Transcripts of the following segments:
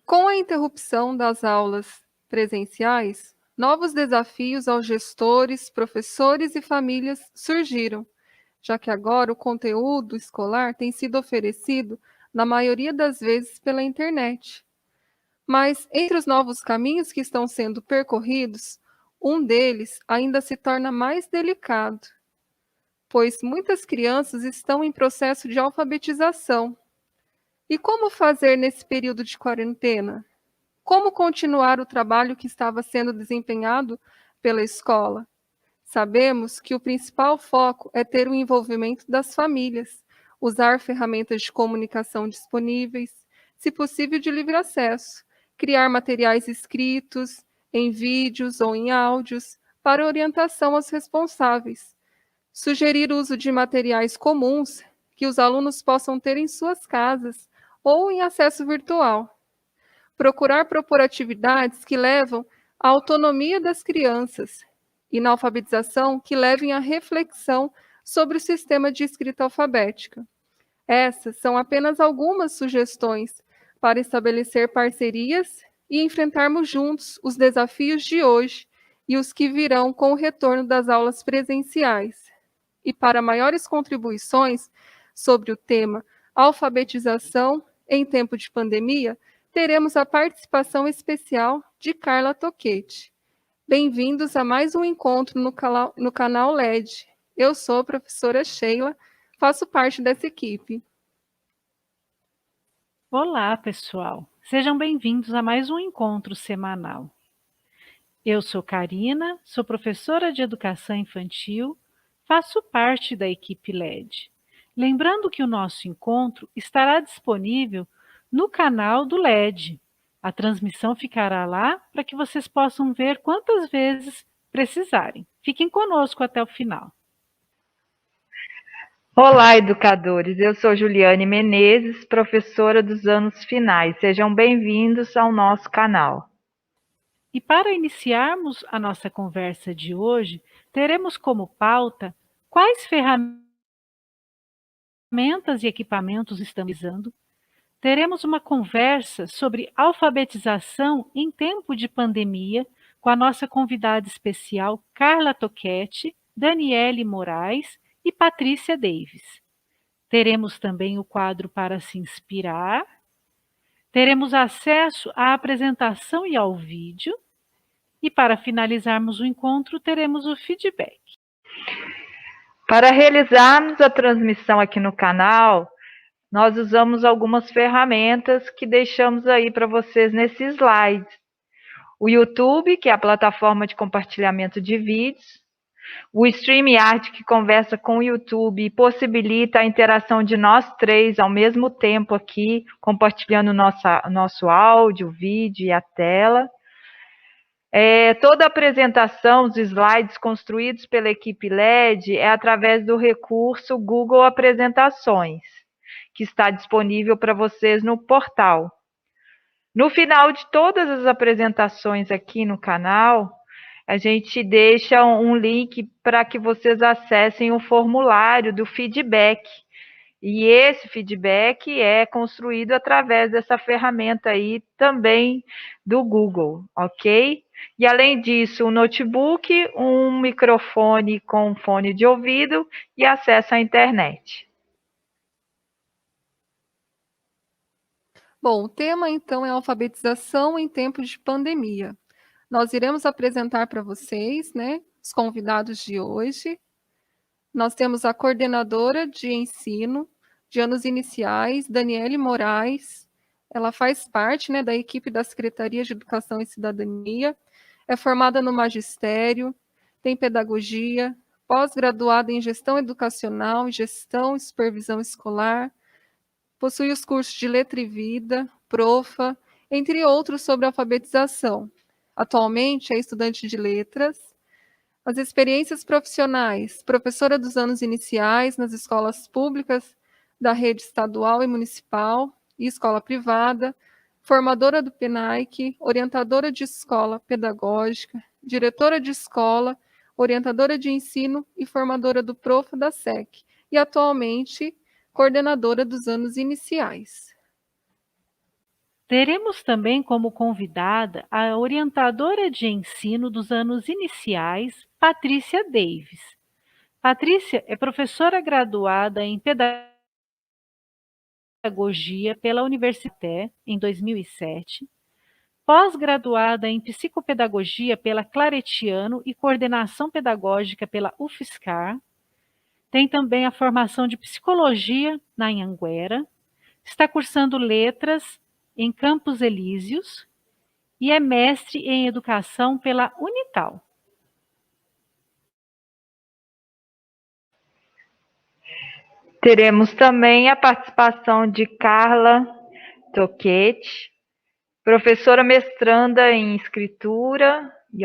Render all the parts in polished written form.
Com a interrupção das aulas presenciais, novos desafios aos gestores, professores e famílias surgiram, já que agora o conteúdo escolar tem sido oferecido, na maioria das vezes, pela internet. Mas entre os novos caminhos que estão sendo percorridos, um deles ainda se torna mais delicado, pois muitas crianças estão em processo de alfabetização. E como fazer nesse período de quarentena? Como continuar o trabalho que estava sendo desempenhado pela escola? Sabemos que o principal foco é ter o envolvimento das famílias, usar ferramentas de comunicação disponíveis, se possível de livre acesso, criar materiais escritos, em vídeos ou em áudios, para orientação aos responsáveis, sugerir o uso de materiais comuns que os alunos possam ter em suas casas ou em acesso virtual. Procurar propor atividades que levam à autonomia das crianças e na alfabetização que levem à reflexão sobre o sistema de escrita alfabética. Essas são apenas algumas sugestões para estabelecer parcerias e enfrentarmos juntos os desafios de hoje e os que virão com o retorno das aulas presenciais. E para maiores contribuições sobre o tema alfabetização em tempo de pandemia, teremos a participação especial de Carla Toquete. Bem-vindos a mais um encontro no canal LED. Eu sou a professora Sheila, faço parte dessa equipe. Olá, pessoal. Sejam bem-vindos a mais um encontro semanal. Eu sou Karina, sou professora de educação infantil, faço parte da equipe LED. Lembrando que o nosso encontro estará disponível no canal do LED. A transmissão ficará lá para que vocês possam ver quantas vezes precisarem. Fiquem conosco até o final. Olá, educadores. Eu sou Juliane Menezes, professora dos anos finais. Sejam bem-vindos ao nosso canal. E para iniciarmos a nossa conversa de hoje, teremos como pauta quais ferramentas e equipamentos estamos usando. Teremos uma conversa sobre alfabetização em tempo de pandemia com a nossa convidada especial Carla Toquete, Daniele Moraes e Patrícia Davis. Teremos também o quadro para se inspirar. Teremos acesso à apresentação e ao vídeo. E para finalizarmos o encontro, teremos o feedback. Para realizarmos a transmissão aqui no canal, nós usamos algumas ferramentas que deixamos aí para vocês nesse slide. O YouTube, que é a plataforma de compartilhamento de vídeos. O StreamYard, que conversa com o YouTube e possibilita a interação de nós três ao mesmo tempo aqui, compartilhando nosso áudio, vídeo e a tela. Toda a apresentação, os slides construídos pela equipe LED é através do recurso Google Apresentações, que está disponível para vocês no portal. No final de todas as apresentações aqui no canal, a gente deixa um link para que vocês acessem o formulário do feedback. E esse feedback é construído através dessa ferramenta aí também do Google, ok? E além disso, um notebook, um microfone com fone de ouvido e acesso à internet. Bom, o tema então é alfabetização em tempos de pandemia. Nós iremos apresentar para vocês, os convidados de hoje. Nós temos a coordenadora de ensino de anos iniciais, Daniele Moraes. Ela faz parte, da equipe da Secretaria de Educação e Cidadania, é formada no magistério, tem pedagogia, pós-graduada em gestão educacional, gestão e supervisão escolar, possui os cursos de Letra e Vida, Profa, entre outros sobre alfabetização. Atualmente é estudante de letras. As experiências profissionais: professora dos anos iniciais nas escolas públicas da rede estadual e municipal e escola privada, formadora do PENAIC, orientadora de escola pedagógica, diretora de escola, orientadora de ensino e formadora do Profa da SEC, e atualmente coordenadora dos anos iniciais. Teremos também como convidada a orientadora de ensino dos anos iniciais, Patrícia Davis. Patrícia é professora graduada em Pedagogia pela Université em 2007, pós-graduada em Psicopedagogia pela Claretiano e Coordenação Pedagógica pela UFSCar. Tem também a formação de Psicologia na Anhanguera, está cursando Letras em Campos Elíseos e é mestre em Educação pela Unital. Teremos também a participação de Carla Toquete, professora mestranda em Escritura e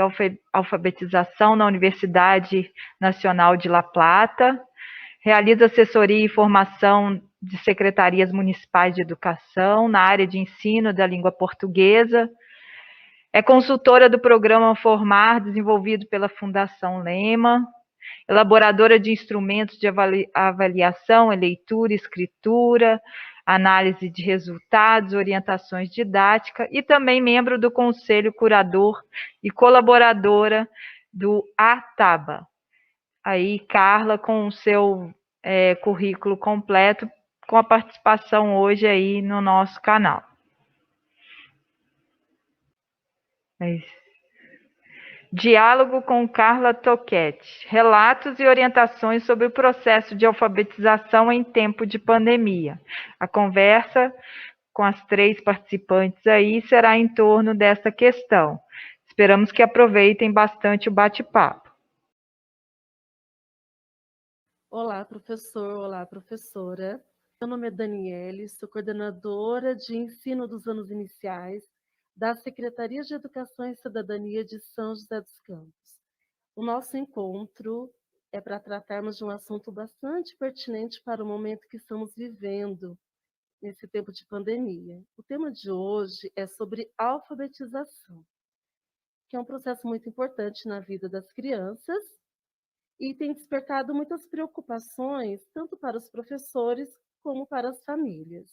Alfabetização na Universidade Nacional de La Plata, realiza assessoria e formação de secretarias municipais de educação na área de ensino da língua portuguesa, é consultora do programa Formar, desenvolvido pela Fundação Lema, elaboradora de instrumentos de avaliação, leitura, escritura, análise de resultados, orientações didáticas e também membro do Conselho Curador e colaboradora do ATABA. Aí, Carla, com o seu currículo completo, com a participação hoje aí no nosso canal. É isso. Diálogo com Carla Toquete. Relatos e orientações sobre o processo de alfabetização em tempo de pandemia. A conversa com as 3 participantes aí será em torno dessa questão. Esperamos que aproveitem bastante o bate-papo. Olá, professor. Olá, professora. Meu nome é Daniele, sou coordenadora de ensino dos anos iniciais da Secretaria de Educação e Cidadania de São José dos Campos. O nosso encontro é para tratarmos de um assunto bastante pertinente para o momento que estamos vivendo nesse tempo de pandemia. O tema de hoje é sobre alfabetização, que é um processo muito importante na vida das crianças e tem despertado muitas preocupações, tanto para os professores como para as famílias.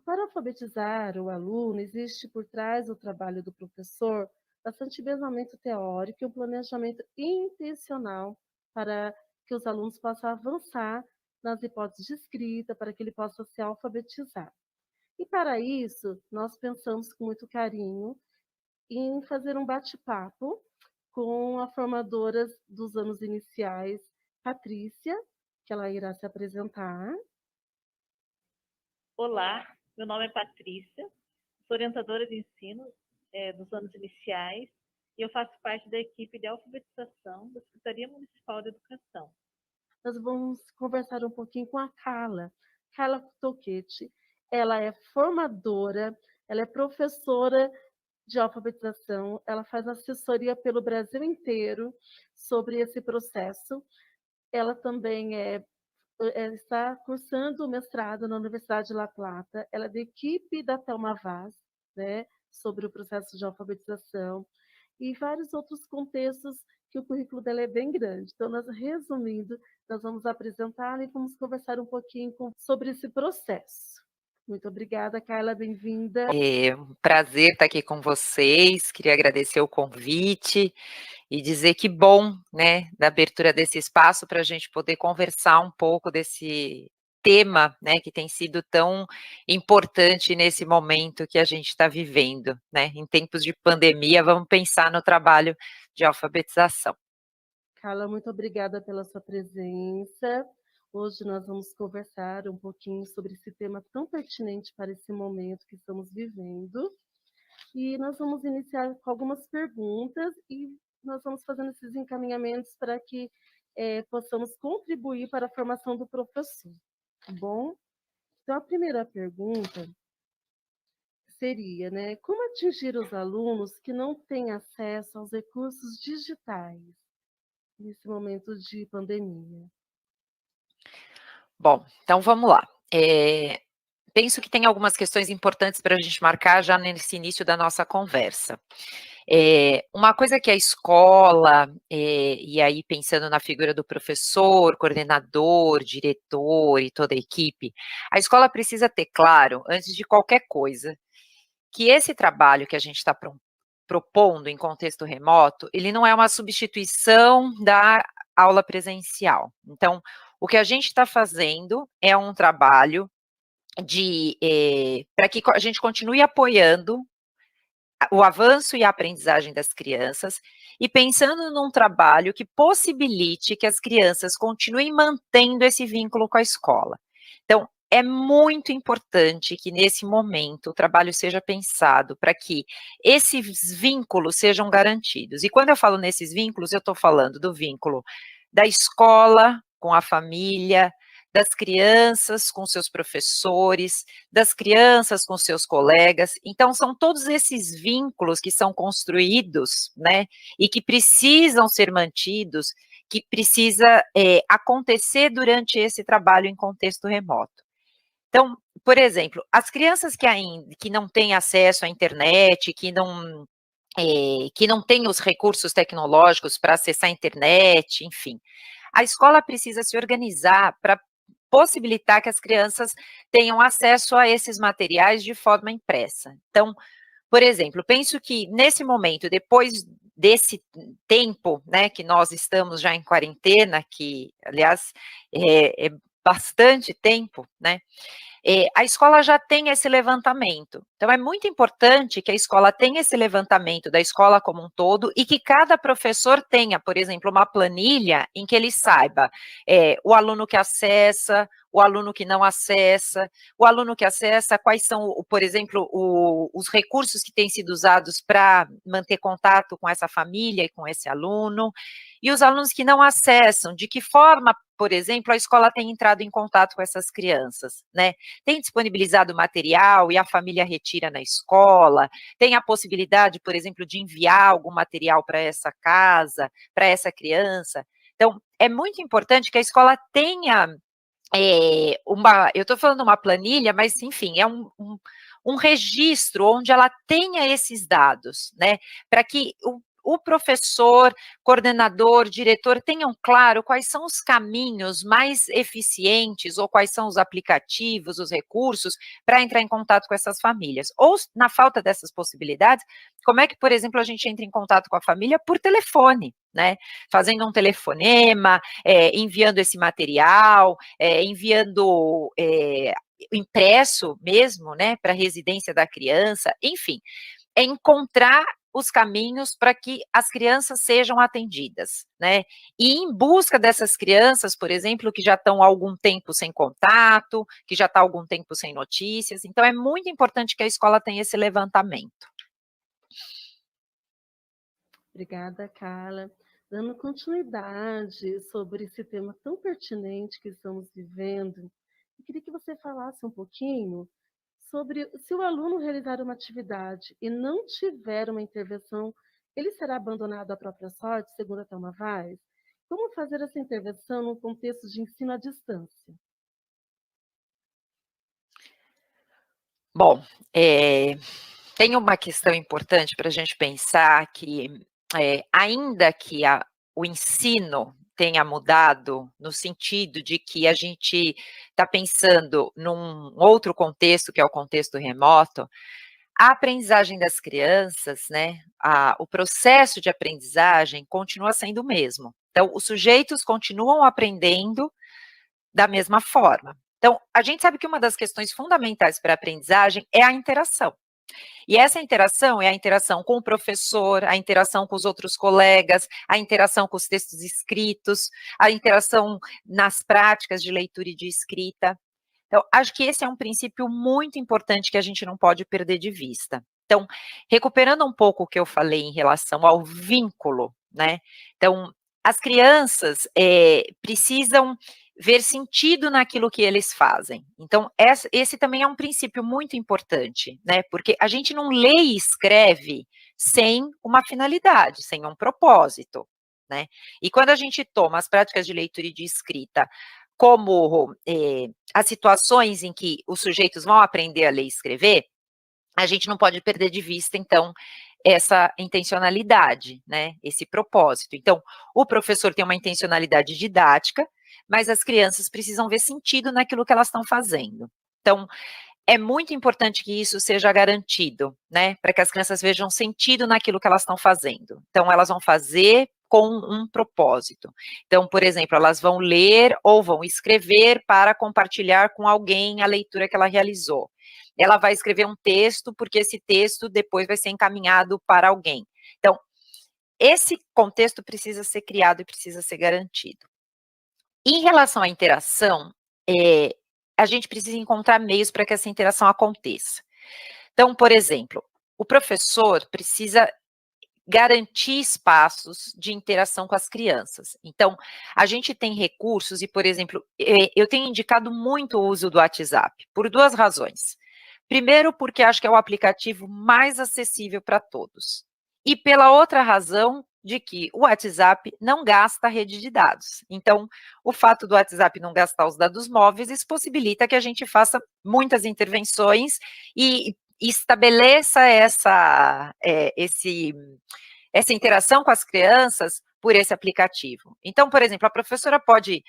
Para alfabetizar o aluno, existe por trás do trabalho do professor bastante embasamento teórico e um planejamento intencional para que os alunos possam avançar nas hipóteses de escrita, para que ele possa se alfabetizar. E para isso, nós pensamos com muito carinho em fazer um bate-papo com a formadora dos anos iniciais, Patrícia, que ela irá se apresentar. Olá, meu nome é Patrícia, sou orientadora de ensino dos anos iniciais e eu faço parte da equipe de alfabetização da Secretaria Municipal de Educação. Nós vamos conversar um pouquinho com a Carla Toquete. Ela é formadora, ela é professora de alfabetização, ela faz assessoria pelo Brasil inteiro sobre esse processo. Ela também está cursando o mestrado na Universidade de La Plata. Ela é da equipe da Thelma Vaz, né, sobre o processo de alfabetização e vários outros contextos que o currículo dela é bem grande. Então, resumindo, nós vamos apresentá-la e vamos conversar um pouquinho sobre esse processo. Muito obrigada, Carla, bem-vinda. É um prazer estar aqui com vocês, queria agradecer o convite e dizer que bom, né, da abertura desse espaço para a gente poder conversar um pouco desse tema, né, que tem sido tão importante nesse momento que a gente está vivendo, né, em tempos de pandemia, vamos pensar no trabalho de alfabetização. Carla, muito obrigada pela sua presença. Hoje nós vamos conversar um pouquinho sobre esse tema tão pertinente para esse momento que estamos vivendo. E nós vamos iniciar com algumas perguntas e nós vamos fazendo esses encaminhamentos para que possamos contribuir para a formação do professor, tá bom? Então, a primeira pergunta seria, né, como atingir os alunos que não têm acesso aos recursos digitais nesse momento de pandemia? Bom, então vamos lá. Penso que tem algumas questões importantes para a gente marcar já nesse início da nossa conversa. Uma coisa que a escola, e aí pensando na figura do professor, coordenador, diretor e toda a equipe, a escola precisa ter claro, antes de qualquer coisa, que esse trabalho que a gente está propondo em contexto remoto, ele não é uma substituição da aula presencial. Então, o que a gente está fazendo é um trabalho para que a gente continue apoiando o avanço e a aprendizagem das crianças e pensando num trabalho que possibilite que as crianças continuem mantendo esse vínculo com a escola. Então, é muito importante que nesse momento o trabalho seja pensado para que esses vínculos sejam garantidos. E quando eu falo nesses vínculos, eu estou falando do vínculo da escola com a família, das crianças com seus professores, das crianças com seus colegas. Então, são todos esses vínculos que são construídos, né, e que precisam ser mantidos, que precisa acontecer durante esse trabalho em contexto remoto. Então, por exemplo, as crianças que não têm acesso à internet, que não têm os recursos tecnológicos para acessar a internet, enfim, a escola precisa se organizar para possibilitar que as crianças tenham acesso a esses materiais de forma impressa. Então, por exemplo, penso que nesse momento, depois desse tempo, né, que nós estamos já em quarentena, que, aliás, é bastante tempo, né, a escola já tem esse levantamento. Então, é muito importante que a escola tenha esse levantamento da escola como um todo e que cada professor tenha, por exemplo, uma planilha em que ele saiba o aluno que acessa, o aluno que não acessa, o aluno que acessa, quais são, por exemplo, os recursos que têm sido usados para manter contato com essa família e com esse aluno, e os alunos que não acessam, de que forma, por exemplo, a escola tem entrado em contato com essas crianças, né? Tem disponibilizado material e a família retira na escola, tem a possibilidade, por exemplo, de enviar algum material para essa casa, para essa criança. Então, é muito importante que a escola tenha eu estou falando uma planilha, mas, enfim, é um registro onde ela tenha esses dados, né, para que o professor, coordenador, diretor tenham claro quais são os caminhos mais eficientes ou quais são os aplicativos, os recursos para entrar em contato com essas famílias. Ou, na falta dessas possibilidades, como é que, por exemplo, a gente entra em contato com a família por telefone, né? Fazendo um telefonema, enviando esse material, enviando impresso mesmo, né, para a residência da criança, enfim, é encontrar os caminhos para que as crianças sejam atendidas, né? E em busca dessas crianças, por exemplo, que já estão há algum tempo sem contato, que já está há algum tempo sem notícias, então é muito importante que a escola tenha esse levantamento. Obrigada, Carla. Dando continuidade sobre esse tema tão pertinente que estamos vivendo, eu queria que você falasse um pouquinho sobre se o aluno realizar uma atividade e não tiver uma intervenção, ele será abandonado à própria sorte, segundo a Thelma Vaz? Como fazer essa intervenção no contexto de ensino à distância? Bom, tem uma questão importante para a gente pensar que, ainda que o ensino tenha mudado no sentido de que a gente está pensando num outro contexto, que é o contexto remoto, a aprendizagem das crianças, né, o processo de aprendizagem continua sendo o mesmo. Então, os sujeitos continuam aprendendo da mesma forma. Então, a gente sabe que uma das questões fundamentais para a aprendizagem é a interação. E essa interação é a interação com o professor, a interação com os outros colegas, a interação com os textos escritos, a interação nas práticas de leitura e de escrita. Então, acho que esse é um princípio muito importante que a gente não pode perder de vista. Então, recuperando um pouco o que eu falei em relação ao vínculo, né? Então, as crianças precisam ver sentido naquilo que eles fazem. Então, esse também é um princípio muito importante, né? Porque a gente não lê e escreve sem uma finalidade, sem um propósito, né? E quando a gente toma as práticas de leitura e de escrita como as situações em que os sujeitos vão aprender a ler e escrever, a gente não pode perder de vista, então, essa intencionalidade, né, esse propósito. Então, o professor tem uma intencionalidade didática, mas as crianças precisam ver sentido naquilo que elas estão fazendo. Então, é muito importante que isso seja garantido, né, para que as crianças vejam sentido naquilo que elas estão fazendo. Então, elas vão fazer com um propósito. Então, por exemplo, elas vão ler ou vão escrever para compartilhar com alguém a leitura que ela realizou. Ela vai escrever um texto, porque esse texto depois vai ser encaminhado para alguém. Então, esse contexto precisa ser criado e precisa ser garantido. Em relação à interação, a gente precisa encontrar meios para que essa interação aconteça. Então, por exemplo, o professor precisa garantir espaços de interação com as crianças. Então, a gente tem recursos e, por exemplo, eu tenho indicado muito o uso do WhatsApp, por duas razões. Primeiro, porque acho que é o aplicativo mais acessível para todos. E pela outra razão, de que o WhatsApp não gasta rede de dados. Então, o fato do WhatsApp não gastar os dados móveis, isso possibilita que a gente faça muitas intervenções e estabeleça essa interação com as crianças por esse aplicativo. Então, por exemplo, a professora pode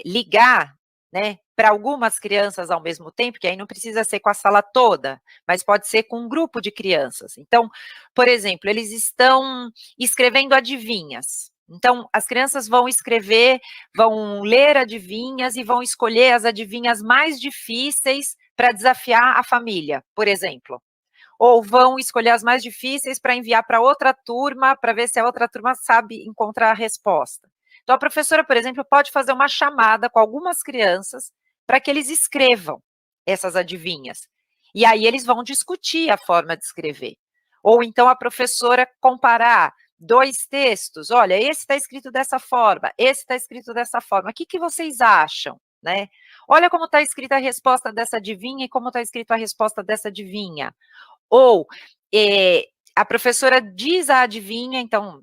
ligar, né, para algumas crianças ao mesmo tempo, que aí não precisa ser com a sala toda, mas pode ser com um grupo de crianças. Então, por exemplo, eles estão escrevendo adivinhas. Então, as crianças vão escrever, vão ler adivinhas e vão escolher as adivinhas mais difíceis para desafiar a família, por exemplo. Ou vão escolher as mais difíceis para enviar para outra turma, para ver se a outra turma sabe encontrar a resposta. Então, a professora, por exemplo, pode fazer uma chamada com algumas crianças para que eles escrevam essas adivinhas. E aí eles vão discutir a forma de escrever. Ou então a professora comparar dois textos. Olha, esse está escrito dessa forma, esse está escrito dessa forma. O que vocês acham? Né? Olha como está escrita a resposta dessa adivinha e como está escrita a resposta dessa adivinha. Ou a professora diz a adivinha, então,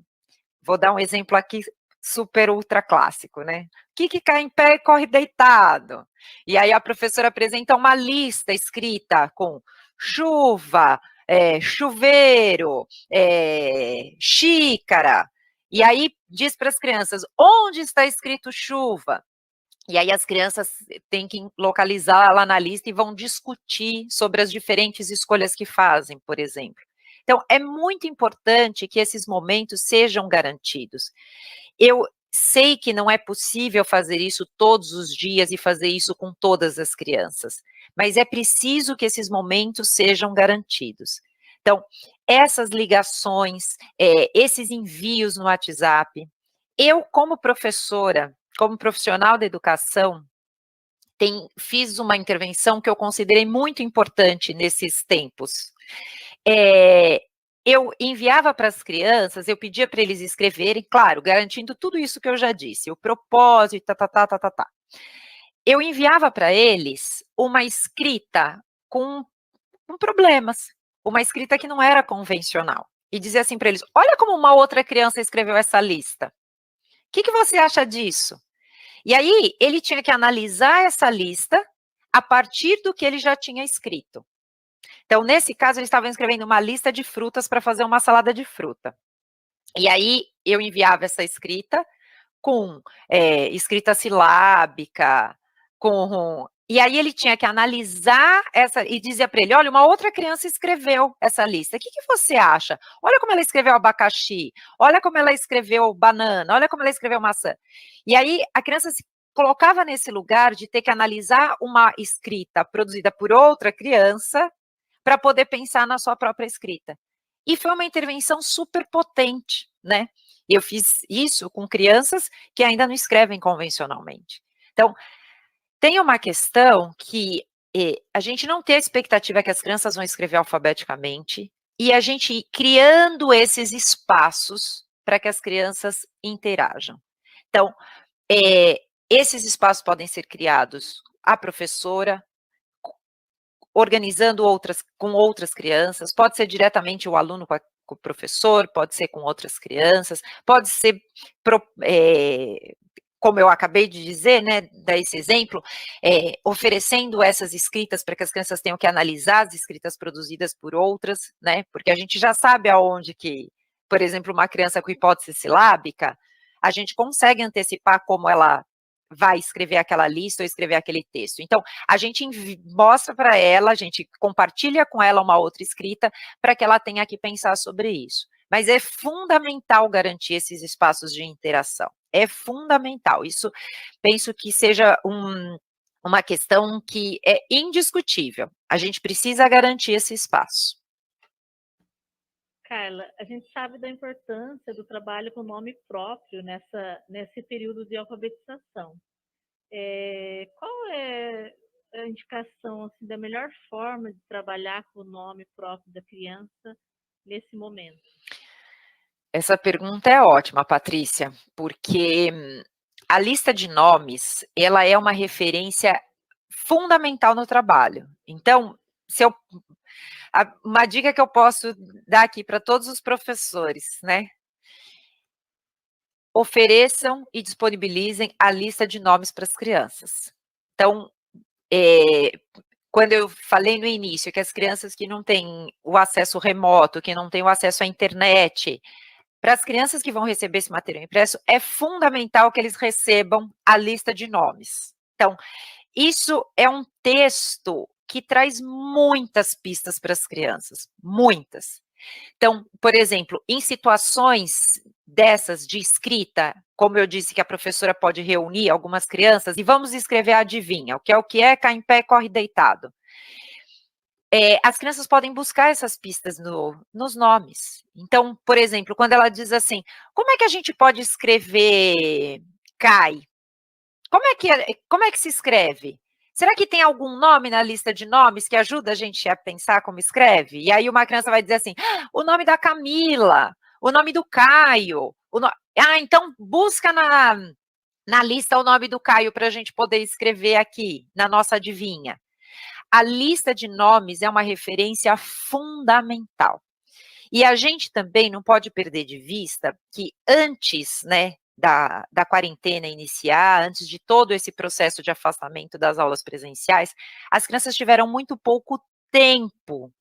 vou dar um exemplo aqui super ultra clássico, né? O que cai em pé e corre deitado? E aí a professora apresenta uma lista escrita com chuva, chuveiro, xícara, e aí diz para as crianças, onde está escrito chuva? E aí as crianças têm que localizar lá na lista e vão discutir sobre as diferentes escolhas que fazem, por exemplo. Então, é muito importante que esses momentos sejam garantidos. Eu sei que não é possível fazer isso todos os dias e fazer isso com todas as crianças, mas é preciso que esses momentos sejam garantidos. Então, essas ligações, esses envios no WhatsApp, eu, como professora, como profissional da educação, fiz uma intervenção que eu considerei muito importante nesses tempos. Eu enviava para as crianças, eu pedia para eles escreverem, claro, garantindo tudo isso que eu já disse, o propósito, Eu enviava para eles uma escrita com problemas, uma escrita que não era convencional. E dizia assim para eles, olha como uma outra criança escreveu essa lista. O que você acha disso? E aí, ele tinha que analisar essa lista a partir do que ele já tinha escrito. Então, nesse caso, eles estavam escrevendo uma lista de frutas para fazer uma salada de fruta. E aí, eu enviava essa escrita com escrita silábica, e aí ele tinha que analisar essa, e dizia para ele, olha, uma outra criança escreveu essa lista, o que você acha? Olha como ela escreveu abacaxi, olha como ela escreveu banana, olha como ela escreveu maçã. E aí a criança se colocava nesse lugar de ter que analisar uma escrita produzida por outra criança para poder pensar na sua própria escrita. E foi uma intervenção super potente, né? Eu fiz isso com crianças que ainda não escrevem convencionalmente. Então, tem uma questão que a gente não tem a expectativa que as crianças vão escrever alfabeticamente e a gente ir criando esses espaços para que as crianças interajam. Então, esses espaços podem ser criados a professora, organizando com outras crianças, pode ser diretamente o aluno com o professor, pode ser com outras crianças, pode ser como eu acabei de dizer, né, dar esse exemplo, oferecendo essas escritas para que as crianças tenham que analisar as escritas produzidas por outras, né, porque a gente já sabe aonde que, por exemplo, uma criança com hipótese silábica, a gente consegue antecipar como ela vai escrever aquela lista ou escrever aquele texto. Então, a gente mostra para ela, a gente compartilha com ela uma outra escrita para que ela tenha que pensar sobre isso. Mas é fundamental garantir esses espaços de interação. É fundamental. Isso, penso que seja uma questão que é indiscutível. A gente precisa garantir esse espaço. Carla, a gente sabe da importância do trabalho com nome próprio nesse período de alfabetização. Qual é a indicação assim, da melhor forma de trabalhar com o nome próprio da criança nesse momento? Essa pergunta é ótima, Patrícia, porque a lista de nomes, ela é uma referência fundamental no trabalho. Então, uma dica que eu posso dar aqui para todos os professores, né? Ofereçam e disponibilizem a lista de nomes para as crianças. Então, quando eu falei no início que as crianças que não têm o acesso remoto, que não têm o acesso à internet, para as crianças que vão receber esse material impresso, é fundamental que eles recebam a lista de nomes. Então, isso é um texto que traz muitas pistas para as crianças, muitas. Então, por exemplo, em situações dessas de escrita, como eu disse que a professora pode reunir algumas crianças e vamos escrever a adivinha, o que é, cai em pé, corre deitado. As crianças podem buscar essas pistas nos nomes. Então, por exemplo, quando ela diz assim, como é que a gente pode escrever cai? Como é que se escreve? Será que tem algum nome na lista de nomes que ajuda a gente a pensar como escreve? E aí uma criança vai dizer assim, o nome da Camila, o nome do Caio. Então busca na lista o nome do Caio para a gente poder escrever aqui, na nossa adivinha. A lista de nomes é uma referência fundamental. E a gente também não pode perder de vista que antes, né, da quarentena iniciar, antes de todo esse processo de afastamento das aulas presenciais, as crianças tiveram muito pouco tempo,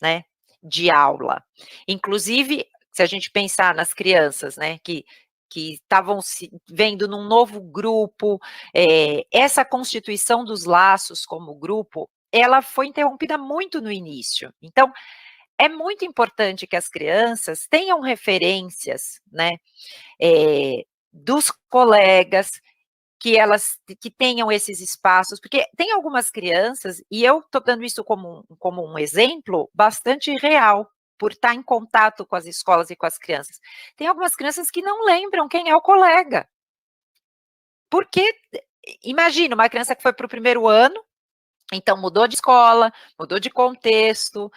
né, de aula. Inclusive, se a gente pensar nas crianças, né, que estavam se vendo num novo grupo, essa constituição dos laços como grupo, ela foi interrompida muito no início. Então, é muito importante que as crianças tenham referências, né, dos colegas, que tenham esses espaços, porque tem algumas crianças, e eu estou dando isso como um exemplo bastante real, por estar em contato com as escolas e com as crianças. Tem algumas crianças que não lembram quem é o colega. Porque, imagina, uma criança que foi para o primeiro ano, então mudou de escola, mudou de contexto,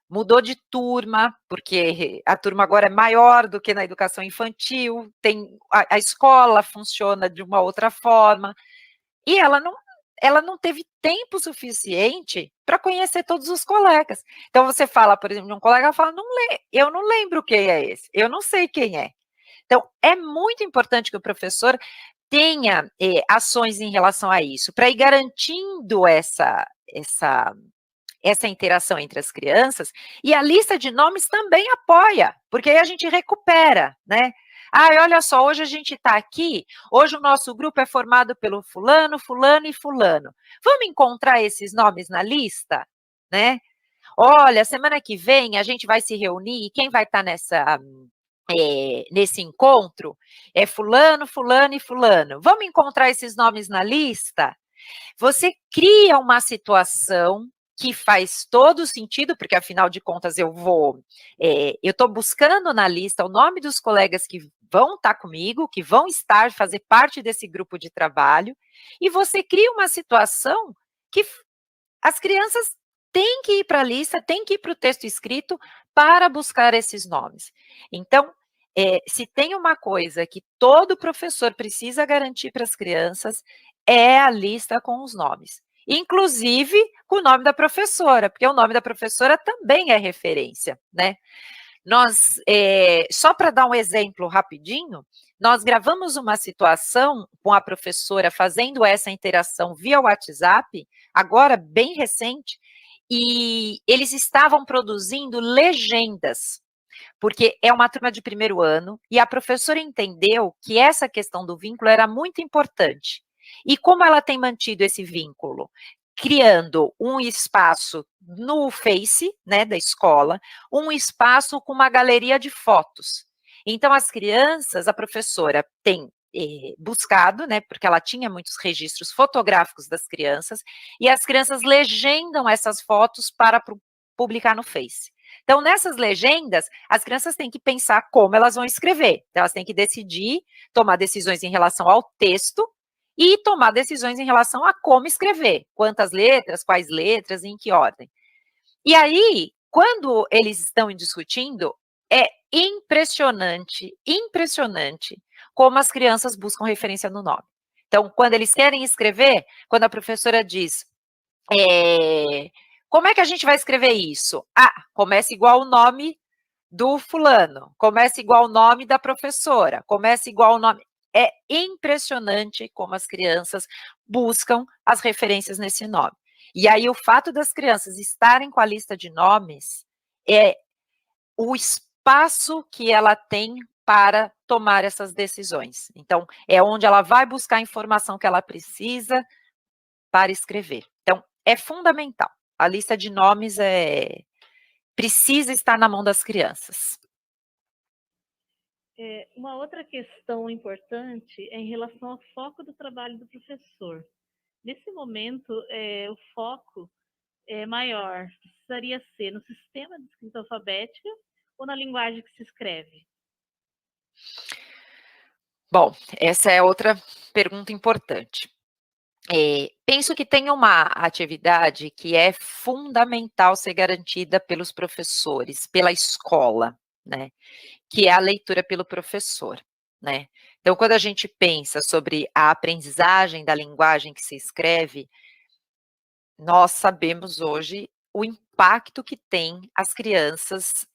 mudou de turma, porque a turma agora é maior do que na educação infantil, a escola funciona de uma outra forma, e ela não teve tempo suficiente para conhecer todos os colegas. Então, você fala, por exemplo, de um colega, ela fala, eu não lembro quem é esse, eu não sei quem é. Então, é muito importante que o professor tenha ações em relação a isso, para ir garantindo essa interação entre as crianças, e a lista de nomes também apoia, porque aí a gente recupera, né? Olha só, hoje a gente está aqui, hoje o nosso grupo é formado pelo fulano, fulano e fulano. Vamos encontrar esses nomes na lista, né? Olha, semana que vem a gente vai se reunir, e quem vai estar nesse encontro é fulano, fulano e fulano. Vamos encontrar esses nomes na lista? Você cria uma situação que faz todo sentido, porque afinal de contas eu estou buscando na lista o nome dos colegas que vão estar comigo, que vão fazer parte desse grupo de trabalho, e você cria uma situação que as crianças têm que ir para a lista, têm que ir para o texto escrito para buscar esses nomes. Então, se tem uma coisa que todo professor precisa garantir para as crianças, é a lista com os nomes. Inclusive com o nome da professora, porque o nome da professora também é referência, né? Nós, só para dar um exemplo rapidinho, nós gravamos uma situação com a professora fazendo essa interação via WhatsApp, agora bem recente, e eles estavam produzindo legendas. porque é uma turma de primeiro ano e a professora entendeu que essa questão do vínculo era muito importante. E como ela tem mantido esse vínculo? Criando um espaço no Face, né, da escola, um espaço com uma galeria de fotos. Então, as crianças, a professora tem buscado, né, porque ela tinha muitos registros fotográficos das crianças, e as crianças legendam essas fotos para publicar no Face. Então, nessas legendas, as crianças têm que pensar como elas vão escrever. Então, elas têm que decidir, tomar decisões em relação ao texto e tomar decisões em relação a como escrever. Quantas letras, quais letras, em que ordem. E aí, quando eles estão discutindo, é impressionante, impressionante como as crianças buscam referência no nome. Então, quando eles querem escrever, quando a professora diz, como é que a gente vai escrever isso? Ah, começa igual o nome do fulano, começa igual o nome da professora, começa igual o nome... É impressionante como as crianças buscam as referências nesse nome. E aí, o fato das crianças estarem com a lista de nomes é o espaço que ela tem para tomar essas decisões. Então, é onde ela vai buscar a informação que ela precisa para escrever. Então, é fundamental. A lista de nomes precisa estar na mão das crianças. Uma outra questão importante é em relação ao foco do trabalho do professor. Nesse momento, o foco maior precisaria ser no sistema de escrita alfabética ou na linguagem que se escreve? Bom, essa é outra pergunta importante. Penso que tem uma atividade que é fundamental ser garantida pelos professores, pela escola, né? Que é a leitura pelo professor, né? Então, quando a gente pensa sobre a aprendizagem da linguagem que se escreve, nós sabemos hoje o impacto que tem as crianças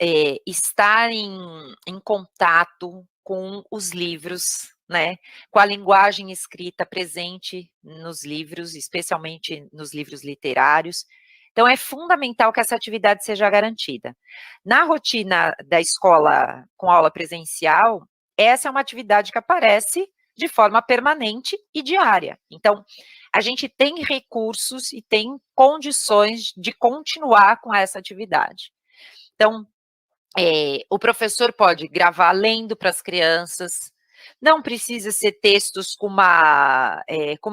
estarem em contato com os livros, né? Com a linguagem escrita presente nos livros, especialmente nos livros literários. Então, é fundamental que essa atividade seja garantida. Na rotina da escola com aula presencial, essa é uma atividade que aparece de forma permanente e diária. Então, a gente tem recursos e tem condições de continuar com essa atividade. Então, o professor pode gravar lendo para as crianças, não precisa ser textos com uma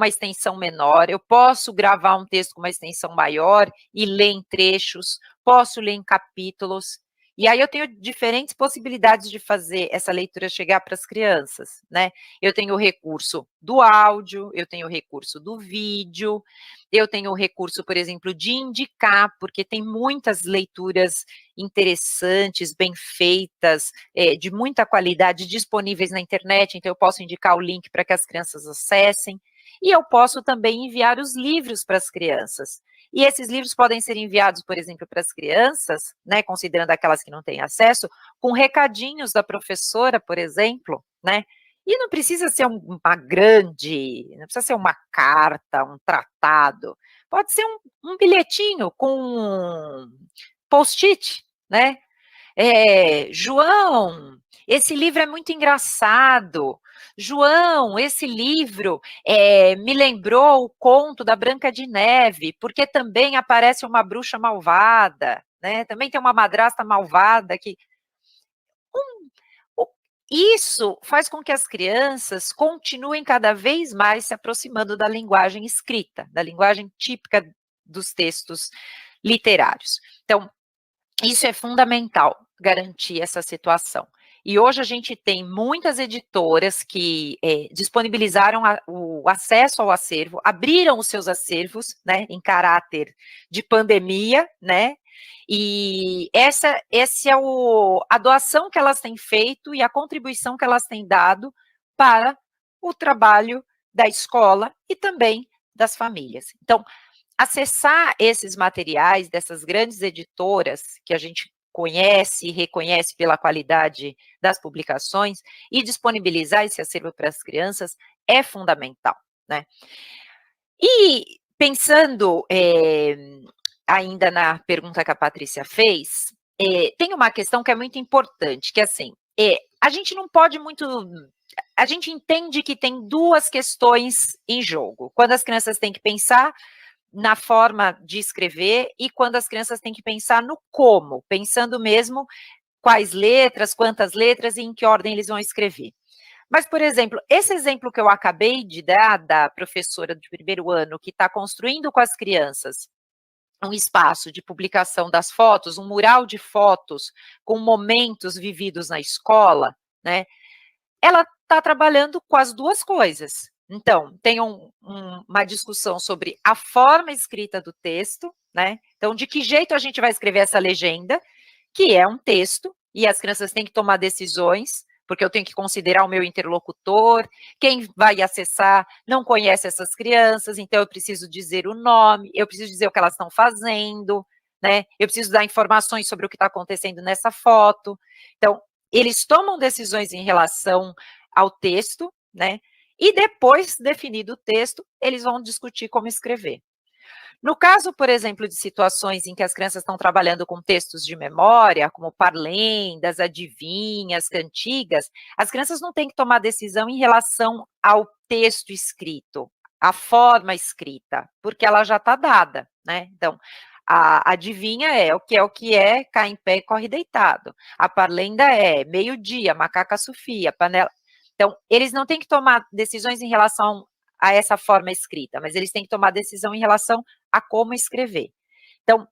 extensão menor, eu posso gravar um texto com uma extensão maior e ler em trechos, posso ler em capítulos, e aí eu tenho diferentes possibilidades de fazer essa leitura chegar para as crianças, né? Eu tenho o recurso do áudio, eu tenho o recurso do vídeo, eu tenho o recurso, por exemplo, de indicar, porque tem muitas leituras interessantes, bem feitas, de muita qualidade, disponíveis na internet, então eu posso indicar o link para que as crianças acessem, e eu posso também enviar os livros para as crianças. E esses livros podem ser enviados, por exemplo, para as crianças, né, considerando aquelas que não têm acesso, com recadinhos da professora, por exemplo, né? E não precisa ser uma grande, não precisa ser uma carta, um tratado, pode ser um bilhetinho com um post-it, né? João, esse livro é muito engraçado. João, esse livro me lembrou o conto da Branca de Neve, porque também aparece uma bruxa malvada, né? Também tem uma madrasta malvada que... Isso faz com que as crianças continuem cada vez mais se aproximando da linguagem escrita, da linguagem típica dos textos literários. Então, isso é fundamental, garantir essa situação. E hoje a gente tem muitas editoras que disponibilizaram o acesso ao acervo, abriram os seus acervos, né, em caráter de pandemia, né, e essa é a doação que elas têm feito e a contribuição que elas têm dado para o trabalho da escola e também das famílias. Então, acessar esses materiais dessas grandes editoras que a gente conhece e reconhece pela qualidade das publicações e disponibilizar esse acervo para as crianças é fundamental, né? E pensando ainda na pergunta que a Patrícia fez, tem uma questão que é muito importante, que assim, a gente não pode muito... A gente entende que tem duas questões em jogo. Quando as crianças têm que pensar na forma de escrever e quando as crianças têm que pensar no como, pensando mesmo quais letras, quantas letras e em que ordem eles vão escrever. Mas, por exemplo, esse exemplo que eu acabei de dar, da professora de primeiro ano, que está construindo com as crianças um espaço de publicação das fotos, um mural de fotos com momentos vividos na escola, né? Ela está trabalhando com as duas coisas. Então, tem uma discussão sobre a forma escrita do texto, né? Então, de que jeito a gente vai escrever essa legenda, que é um texto, e as crianças têm que tomar decisões, porque eu tenho que considerar o meu interlocutor, quem vai acessar não conhece essas crianças, então eu preciso dizer o nome, eu preciso dizer o que elas estão fazendo, né? Eu preciso dar informações sobre o que está acontecendo nessa foto. Então, eles tomam decisões em relação ao texto, né? E depois, definido o texto, eles vão discutir como escrever. No caso, por exemplo, de situações em que as crianças estão trabalhando com textos de memória, como parlendas, adivinhas, cantigas, as crianças não têm que tomar decisão em relação ao texto escrito, à forma escrita, porque ela já está dada, né? Então, a adivinha é o que é, cai em pé e corre deitado. A parlenda é meio-dia, macaca Sofia, panela. Então, eles não têm que tomar decisões em relação a essa forma escrita, mas eles têm que tomar decisão em relação a como escrever. Então,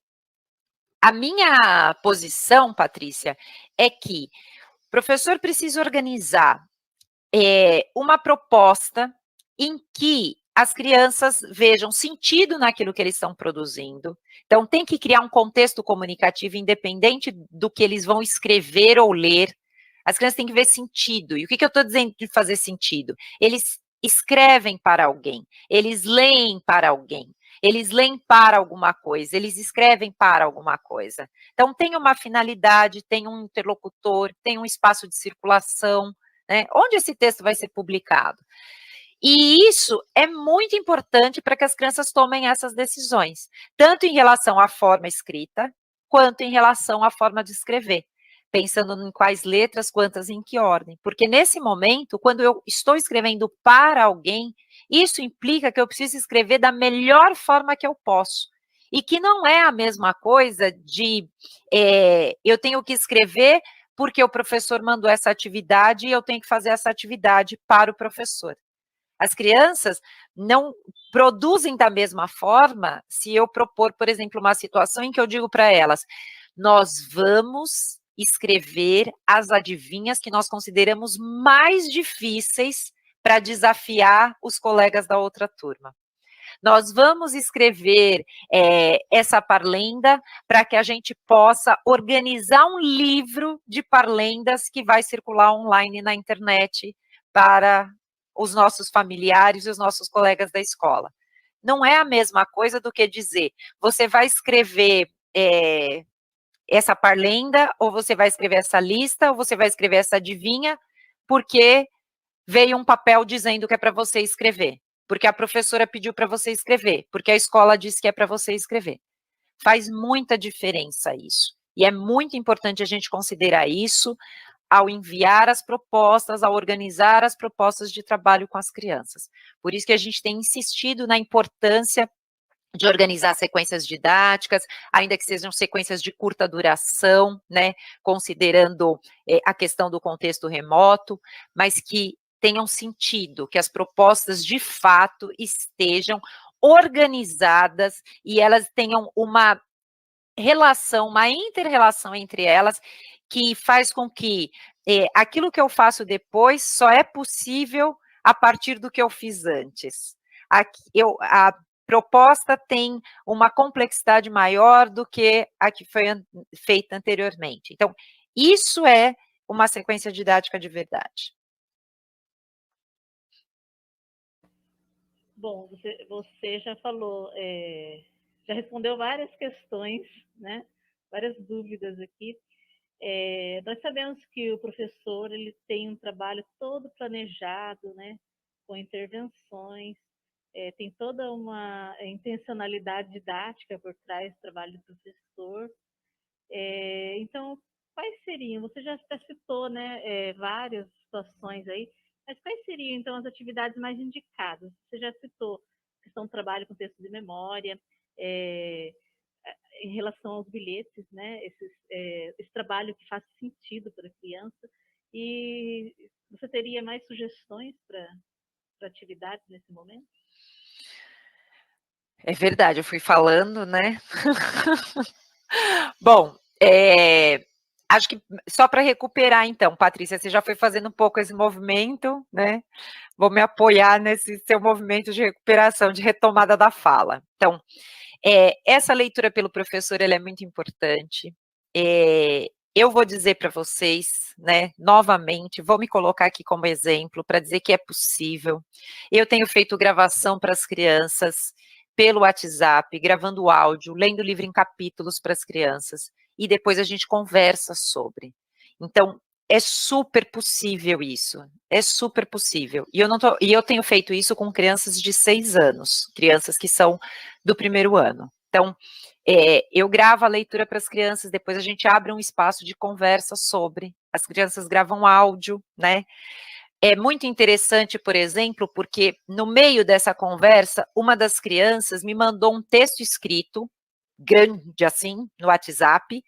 a minha posição, Patrícia, é que o professor precisa organizar uma proposta em que as crianças vejam sentido naquilo que eles estão produzindo. Então, tem que criar um contexto comunicativo independente do que eles vão escrever ou ler. As crianças têm que ver sentido. E o que eu estou dizendo de fazer sentido? Eles escrevem para alguém, eles leem para alguém, eles leem para alguma coisa, eles escrevem para alguma coisa. Então, tem uma finalidade, tem um interlocutor, tem um espaço de circulação, né? Onde esse texto vai ser publicado? E isso é muito importante para que as crianças tomem essas decisões, tanto em relação à forma escrita, quanto em relação à forma de escrever, pensando em quais letras, quantas, em que ordem. Porque nesse momento, quando eu estou escrevendo para alguém, isso implica que eu preciso escrever da melhor forma que eu posso. E que não é a mesma coisa de eu tenho que escrever porque o professor mandou essa atividade e eu tenho que fazer essa atividade para o professor. As crianças não produzem da mesma forma se eu propor, por exemplo, uma situação em que eu digo para elas, nós vamos escrever as adivinhas que nós consideramos mais difíceis para desafiar os colegas da outra turma. Nós vamos escrever essa parlenda para que a gente possa organizar um livro de parlendas que vai circular online na internet para os nossos familiares e os nossos colegas da escola. Não é a mesma coisa do que dizer, você vai escrever essa parlenda, ou você vai escrever essa lista, ou você vai escrever essa adivinha, porque veio um papel dizendo que é para você escrever, porque a professora pediu para você escrever, porque a escola disse que é para você escrever. Faz muita diferença isso. E é muito importante a gente considerar isso ao enviar as propostas, ao organizar as propostas de trabalho com as crianças. Por isso que a gente tem insistido na importância de organizar sequências didáticas, ainda que sejam sequências de curta duração, né, considerando a questão do contexto remoto, mas que tenham sentido, que as propostas de fato estejam organizadas e elas tenham uma relação, uma inter-relação entre elas, que faz com que aquilo que eu faço depois só é possível a partir do que eu fiz antes. A proposta tem uma complexidade maior do que a que foi feita anteriormente. Então, isso é uma sequência didática de verdade. Bom, você já falou, já respondeu várias questões, né? Várias dúvidas aqui. Nós sabemos que o professor ele tem um trabalho todo planejado, né? Com intervenções, tem toda uma intencionalidade didática por trás do trabalho do professor. Então, quais seriam? Você já até citou, né, várias situações aí, mas quais seriam, então, as atividades mais indicadas? Você já citou a questão do trabalho com texto de memória, em relação aos bilhetes, né, esse trabalho que faz sentido para a criança, e você teria mais sugestões para atividades nesse momento? É verdade, eu fui falando, né? Bom, acho que só para recuperar, então, Patrícia, você já foi fazendo um pouco esse movimento, né? Vou me apoiar nesse seu movimento de recuperação, de retomada da fala. Então, essa leitura pelo professor, ela é muito importante. Eu vou dizer para vocês, né, novamente, vou me colocar aqui como exemplo para dizer que é possível. Eu tenho feito gravação para as crianças pelo WhatsApp, gravando áudio, lendo livro em capítulos para as crianças, e depois a gente conversa sobre. Então, é super possível isso, é super possível. E eu tenho feito isso com crianças de 6 anos, crianças que são do primeiro ano. Então, eu gravo a leitura para as crianças, depois a gente abre um espaço de conversa sobre, as crianças gravam áudio, né? É muito interessante, por exemplo, porque no meio dessa conversa, uma das crianças me mandou um texto escrito, grande assim, no WhatsApp,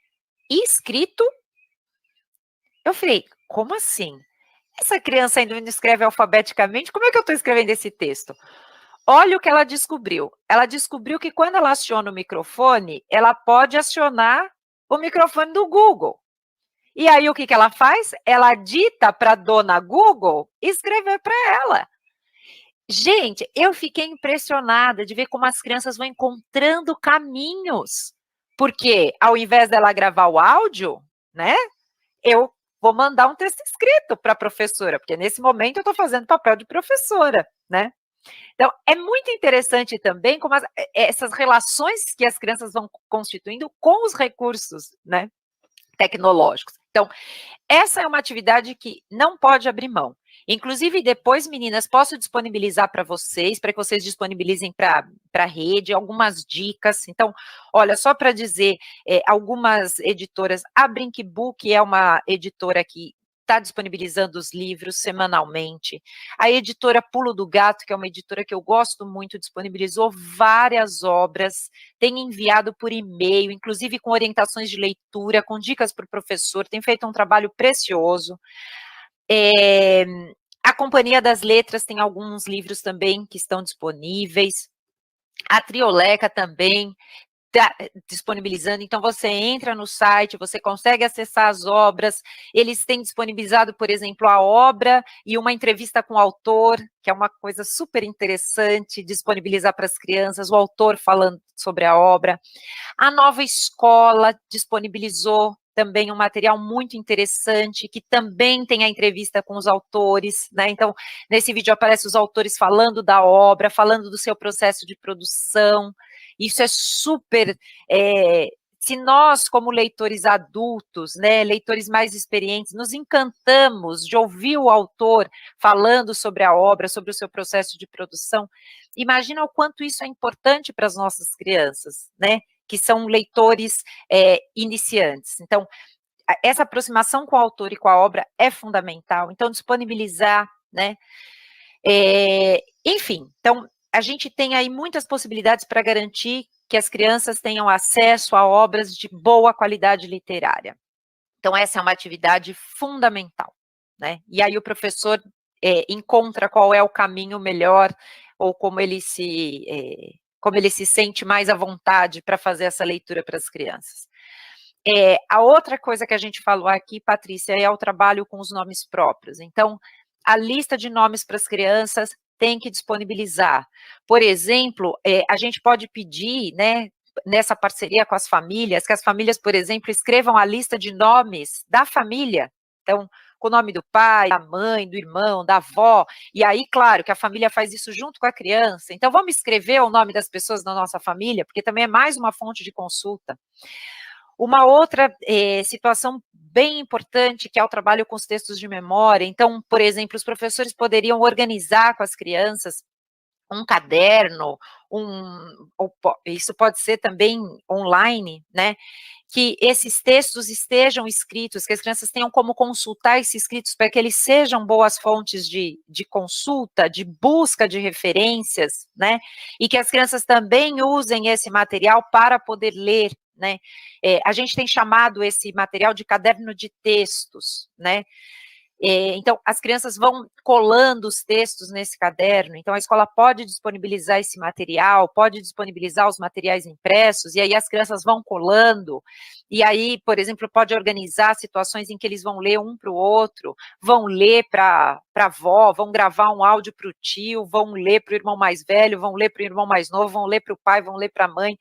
e escrito. Eu falei, como assim? Essa criança ainda não escreve alfabeticamente, como é que eu estou escrevendo esse texto? Olha o que ela descobriu. Ela descobriu que quando ela aciona o microfone, ela pode acionar o microfone do Google. E aí o que ela faz? Ela dita para a dona Google escrever para ela. Gente, eu fiquei impressionada de ver como as crianças vão encontrando caminhos. Porque ao invés dela gravar o áudio, né, eu vou mandar um texto escrito para a professora, porque nesse momento eu estou fazendo papel de professora, né? Então, é muito interessante também como essas relações que as crianças vão constituindo com os recursos, né, tecnológicos. Então, essa é uma atividade que não pode abrir mão. Inclusive, depois, meninas, posso disponibilizar para vocês, para que vocês disponibilizem para a rede, algumas dicas. Então, olha, só para dizer, algumas editoras, a Brinkbook é uma editora que está disponibilizando os livros semanalmente. A editora Pulo do Gato, que é uma editora que eu gosto muito, disponibilizou várias obras, tem enviado por e-mail, inclusive com orientações de leitura, com dicas para o professor, tem feito um trabalho precioso. A Companhia das Letras tem alguns livros também que estão disponíveis. A Trioleca também está disponibilizando, então você entra no site, você consegue acessar as obras, eles têm disponibilizado, por exemplo, a obra e uma entrevista com o autor, que é uma coisa super interessante, disponibilizar para as crianças, o autor falando sobre a obra. A Nova Escola disponibilizou também um material muito interessante, que também tem a entrevista com os autores, né? Então, nesse vídeo aparecem os autores falando da obra, falando do seu processo de produção. Isso é super, se nós, como leitores adultos, né, leitores mais experientes, nos encantamos de ouvir o autor falando sobre a obra, sobre o seu processo de produção, imagina o quanto isso é importante para as nossas crianças, né, que são leitores iniciantes. Então, essa aproximação com o autor e com a obra é fundamental, então disponibilizar, né, enfim, então, a gente tem aí muitas possibilidades para garantir que as crianças tenham acesso a obras de boa qualidade literária. Então, essa é uma atividade fundamental, né? E aí o professor encontra qual é o caminho melhor, ou como ele se sente mais à vontade para fazer essa leitura para as crianças. A outra coisa que a gente falou aqui, Patrícia, é o trabalho com os nomes próprios. Então, a lista de nomes para as crianças tem que disponibilizar. Por exemplo, a gente pode pedir, né, nessa parceria com as famílias, que as famílias, por exemplo, escrevam a lista de nomes da família. Então, com o nome do pai, da mãe, do irmão, da avó, e aí, claro, que a família faz isso junto com a criança. Então, vamos escrever o nome das pessoas da nossa família, porque também é mais uma fonte de consulta. Uma outra situação bem importante, que é o trabalho com os textos de memória. Então, por exemplo, os professores poderiam organizar com as crianças um caderno, isso pode ser também online, né, que esses textos estejam escritos, que as crianças tenham como consultar esses escritos para que eles sejam boas fontes de consulta, de busca de referências, né, e que as crianças também usem esse material para poder ler, né. A gente tem chamado esse material de caderno de textos, né. Então, as crianças vão colando os textos nesse caderno, então a escola pode disponibilizar esse material, pode disponibilizar os materiais impressos, e aí as crianças vão colando, e aí, por exemplo, pode organizar situações em que eles vão ler um para o outro, vão ler para a avó, vão gravar um áudio para o tio, vão ler para o irmão mais velho, vão ler para o irmão mais novo, vão ler para o pai, vão ler para a mãe.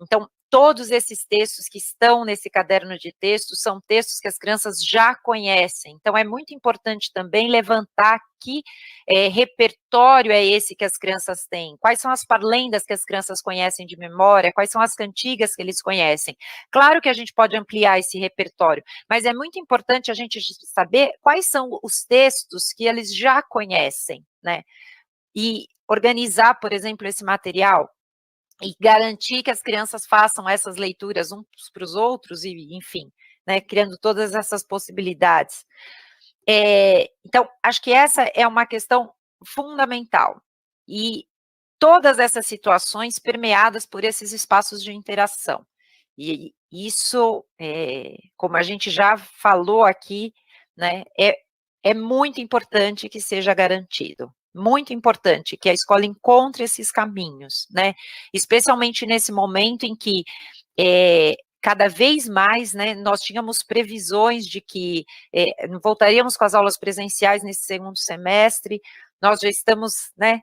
Então, todos esses textos que estão nesse caderno de textos são textos que as crianças já conhecem. Então, é muito importante também levantar que repertório é esse que as crianças têm, quais são as parlendas que as crianças conhecem de memória, quais são as cantigas que eles conhecem. Claro que a gente pode ampliar esse repertório, mas é muito importante a gente saber quais são os textos que eles já conhecem, né? E organizar, por exemplo, esse material e garantir que as crianças façam essas leituras uns para os outros, e, enfim, né, criando todas essas possibilidades. Então, acho que essa é uma questão fundamental, e todas essas situações permeadas por esses espaços de interação. E isso, como a gente já falou aqui, né, é muito importante que seja garantido. Muito importante que a escola encontre esses caminhos, né, especialmente nesse momento em que cada vez mais, né, nós tínhamos previsões de que voltaríamos com as aulas presenciais nesse segundo semestre, nós já estamos, né,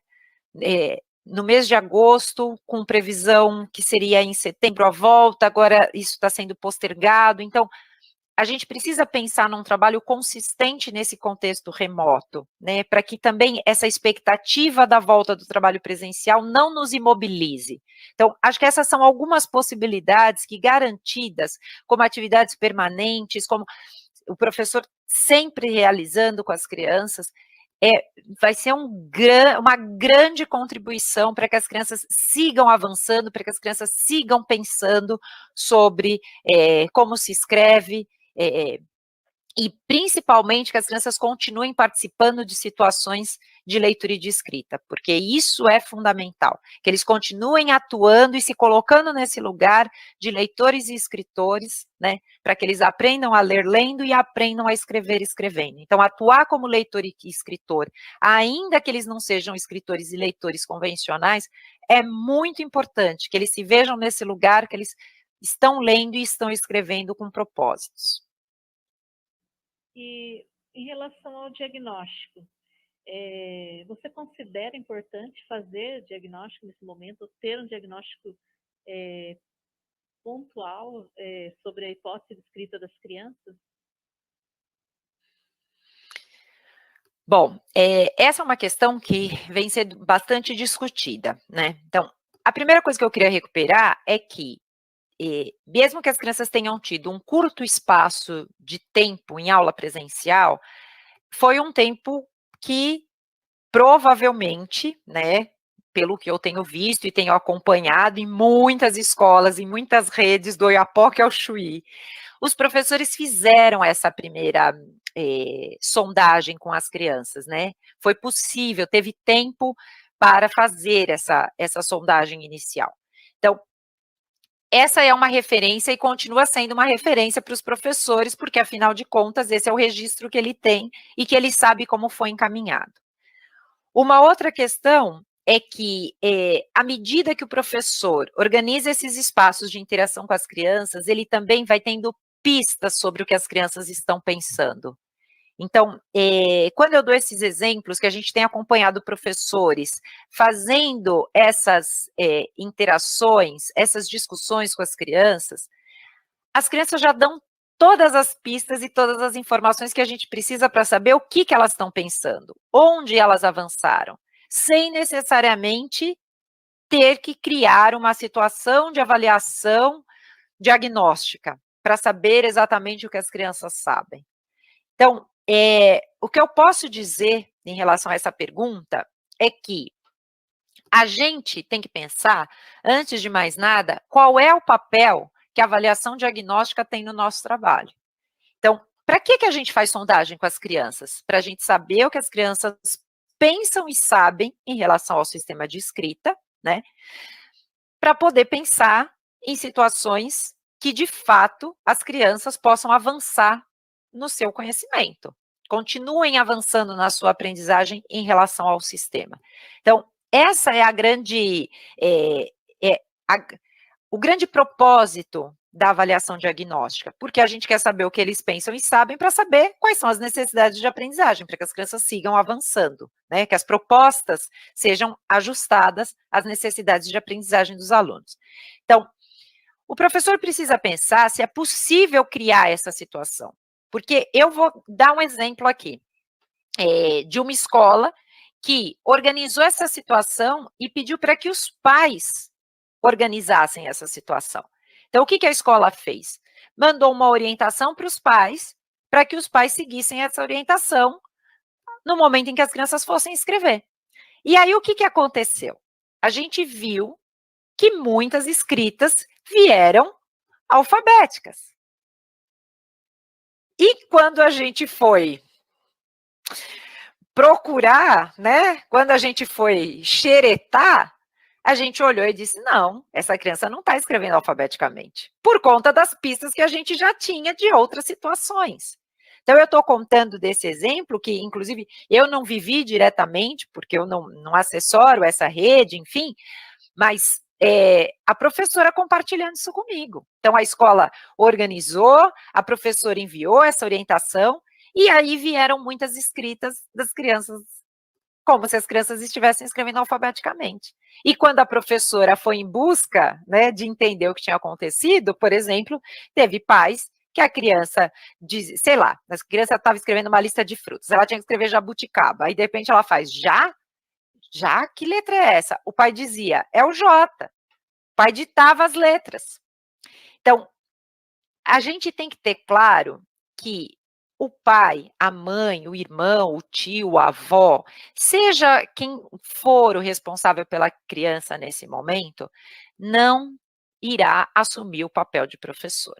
no mês de agosto, com previsão que seria em setembro a volta, agora isso está sendo postergado, então a gente precisa pensar num trabalho consistente nesse contexto remoto, né, para que também essa expectativa da volta do trabalho presencial não nos imobilize. Então, acho que essas são algumas possibilidades que, garantidas, como atividades permanentes, como o professor sempre realizando com as crianças, vai ser uma grande contribuição para que as crianças sigam avançando, para que as crianças sigam pensando sobre como se escreve, e principalmente que as crianças continuem participando de situações de leitura e de escrita, porque isso é fundamental, que eles continuem atuando e se colocando nesse lugar de leitores e escritores, né, para que eles aprendam a ler lendo e aprendam a escrever escrevendo. Então, atuar como leitor e escritor, ainda que eles não sejam escritores e leitores convencionais, é muito importante que eles se vejam nesse lugar, que eles estão lendo e estão escrevendo com propósitos. E em relação ao diagnóstico, você considera importante fazer diagnóstico nesse momento, ter um diagnóstico pontual sobre a hipótese de escrita das crianças? Bom, essa é uma questão que vem sendo bastante discutida, né? Então, a primeira coisa que eu queria recuperar é que, mesmo que as crianças tenham tido um curto espaço de tempo em aula presencial, foi um tempo que provavelmente, né, pelo que eu tenho visto e tenho acompanhado em muitas escolas, em muitas redes, do Oiapoque ao Chuí, os professores fizeram essa primeira sondagem com as crianças, né? Foi possível, teve tempo para fazer essa sondagem inicial. Então, essa é uma referência e continua sendo uma referência para os professores, porque, afinal de contas, esse é o registro que ele tem e que ele sabe como foi encaminhado. Uma outra questão é que, à medida que o professor organiza esses espaços de interação com as crianças, ele também vai tendo pistas sobre o que as crianças estão pensando. Então, quando eu dou esses exemplos, que a gente tem acompanhado professores fazendo essas interações, essas discussões com as crianças já dão todas as pistas e todas as informações que a gente precisa para saber o que elas estão pensando, onde elas avançaram, sem necessariamente ter que criar uma situação de avaliação diagnóstica, para saber exatamente o que as crianças sabem. Então, o que eu posso dizer em relação a essa pergunta é que a gente tem que pensar, antes de mais nada, qual é o papel que a avaliação diagnóstica tem no nosso trabalho. Então, para que a gente faz sondagem com as crianças? Para a gente saber o que as crianças pensam e sabem em relação ao sistema de escrita, né? Para poder pensar em situações que, de fato, as crianças possam avançar no seu conhecimento, continuem avançando na sua aprendizagem em relação ao sistema. Então, essa é a grande, o grande propósito da avaliação diagnóstica, porque a gente quer saber o que eles pensam e sabem para saber quais são as necessidades de aprendizagem, para que as crianças sigam avançando, né? Que as propostas sejam ajustadas às necessidades de aprendizagem dos alunos. Então, o professor precisa pensar se é possível criar essa situação, porque eu vou dar um exemplo aqui, de uma escola que organizou essa situação e pediu para que os pais organizassem essa situação. Então, o que a escola fez? Mandou uma orientação para os pais, para que os pais seguissem essa orientação no momento em que as crianças fossem escrever. E aí, o que aconteceu? A gente viu que muitas escritas vieram alfabéticas. E quando a gente foi procurar, né? Quando a gente foi xeretar, a gente olhou e disse, não, essa criança não está escrevendo alfabeticamente, por conta das pistas que a gente já tinha de outras situações. Então, eu estou contando desse exemplo, que, inclusive, eu não vivi diretamente, porque eu não assessoro essa rede, enfim, mas a professora compartilhando isso comigo. Então, a escola organizou, a professora enviou essa orientação, e aí vieram muitas escritas das crianças, como se as crianças estivessem escrevendo alfabeticamente. E quando a professora foi em busca, né, de entender o que tinha acontecido, por exemplo, teve pais que a criança, sei lá, a criança estava escrevendo uma lista de frutas, ela tinha que escrever jabuticaba, aí de repente ela faz já? Já? Que letra é essa? O pai dizia, é o J. O pai ditava as letras. Então, a gente tem que ter claro que o pai, a mãe, o irmão, o tio, a avó, seja quem for o responsável pela criança nesse momento, não irá assumir o papel de professor.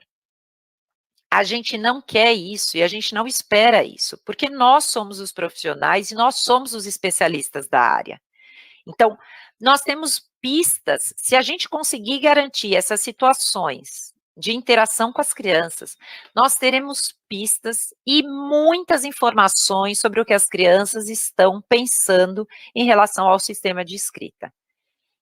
A gente não quer isso e a gente não espera isso, porque nós somos os profissionais e nós somos os especialistas da área. Então, nós temos pistas, se a gente conseguir garantir essas situações de interação com as crianças, nós teremos pistas e muitas informações sobre o que as crianças estão pensando em relação ao sistema de escrita.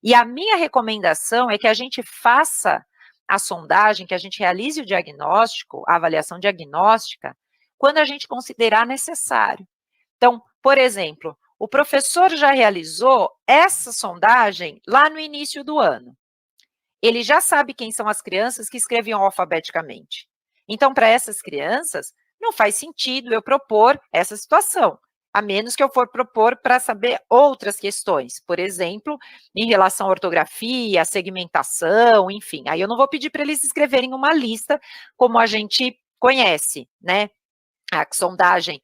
E a minha recomendação é que a gente faça a sondagem, que a gente realize o diagnóstico, a avaliação diagnóstica, quando a gente considerar necessário. Então, por exemplo, o professor já realizou essa sondagem lá no início do ano. Ele já sabe quem são as crianças que escreviam alfabeticamente. Então, para essas crianças, não faz sentido eu propor essa situação, a menos que eu for propor para saber outras questões, por exemplo, em relação à ortografia, segmentação, enfim. Aí eu não vou pedir para eles escreverem uma lista como a gente conhece, né? A sondagem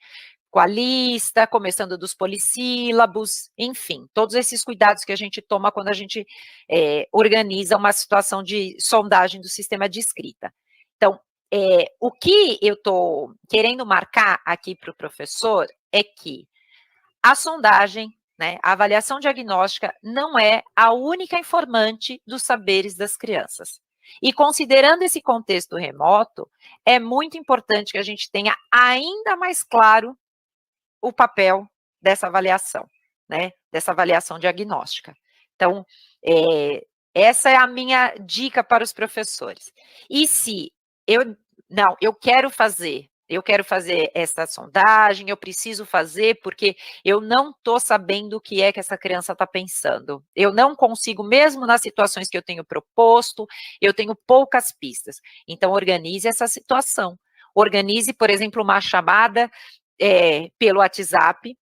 com a lista, começando dos polissílabos, enfim, todos esses cuidados que a gente toma quando a gente organiza uma situação de sondagem do sistema de escrita. Então, o que eu estou querendo marcar aqui para o professor é que a sondagem, né, a avaliação diagnóstica não é a única informante dos saberes das crianças. E considerando esse contexto remoto, é muito importante que a gente tenha ainda mais claro o papel dessa avaliação, né, dessa avaliação diagnóstica. Então, essa é a minha dica para os professores. E se eu quero fazer essa sondagem, eu preciso fazer porque eu não estou sabendo o que é que essa criança está pensando. Eu não consigo, mesmo nas situações que eu tenho proposto, eu tenho poucas pistas. Então, organize essa situação. Organize, por exemplo, uma chamada pelo WhatsApp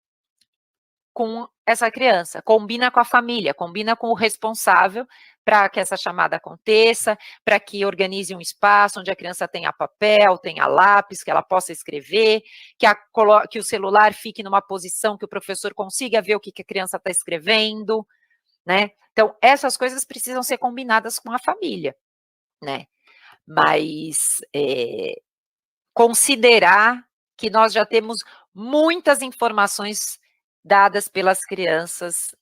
com essa criança, combina com a família, combina com o responsável para que essa chamada aconteça, para que organize um espaço onde a criança tenha papel, tenha lápis, que ela possa escrever, que o celular fique numa posição que o professor consiga ver o que a criança está escrevendo, né? Então, essas coisas precisam ser combinadas com a família, né? Mas considerar que nós já temos muitas informações dadas pelas crianças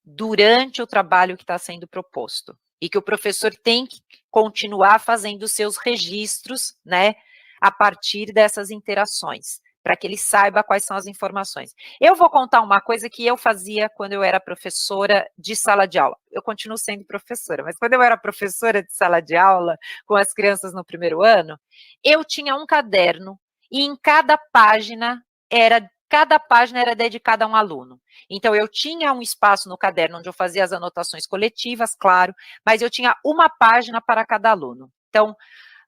durante o trabalho que está sendo proposto, e que o professor tem que continuar fazendo os seus registros, né, a partir dessas interações, para que ele saiba quais são as informações. Eu vou contar uma coisa que eu fazia quando eu era professora de sala de aula. Eu continuo sendo professora, mas quando eu era professora de sala de aula, com as crianças no primeiro ano, eu tinha um caderno, e em cada página era dedicada a um aluno. Então, eu tinha um espaço no caderno onde eu fazia as anotações coletivas, claro, mas eu tinha uma página para cada aluno. Então,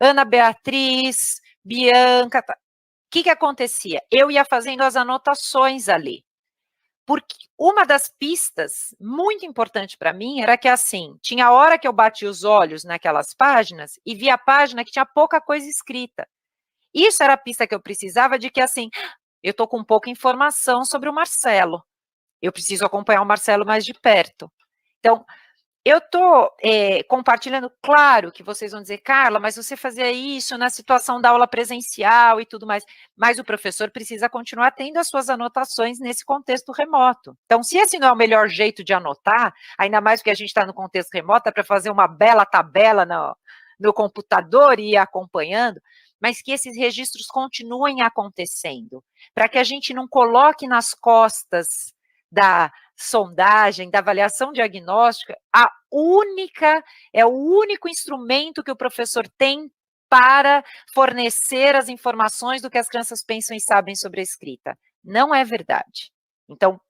Ana Beatriz, Bianca, o que acontecia? Eu ia fazendo as anotações ali. Porque uma das pistas muito importante para mim era que, assim, tinha hora que eu batia os olhos naquelas páginas e via a página que tinha pouca coisa escrita. Isso era a pista que eu precisava de que, assim, eu estou com pouca informação sobre o Marcelo. Eu preciso acompanhar o Marcelo mais de perto. Então, eu estou compartilhando, claro que vocês vão dizer, Carla, mas você fazia isso na situação da aula presencial e tudo mais, mas o professor precisa continuar tendo as suas anotações nesse contexto remoto. Então, se esse não é o melhor jeito de anotar, ainda mais porque a gente está no contexto remoto, é para fazer uma bela tabela no computador e ir acompanhando, mas que esses registros continuem acontecendo, para que a gente não coloque nas costas da sondagem, da avaliação diagnóstica, é o único instrumento que o professor tem para fornecer as informações do que as crianças pensam e sabem sobre a escrita. Não é verdade. Então,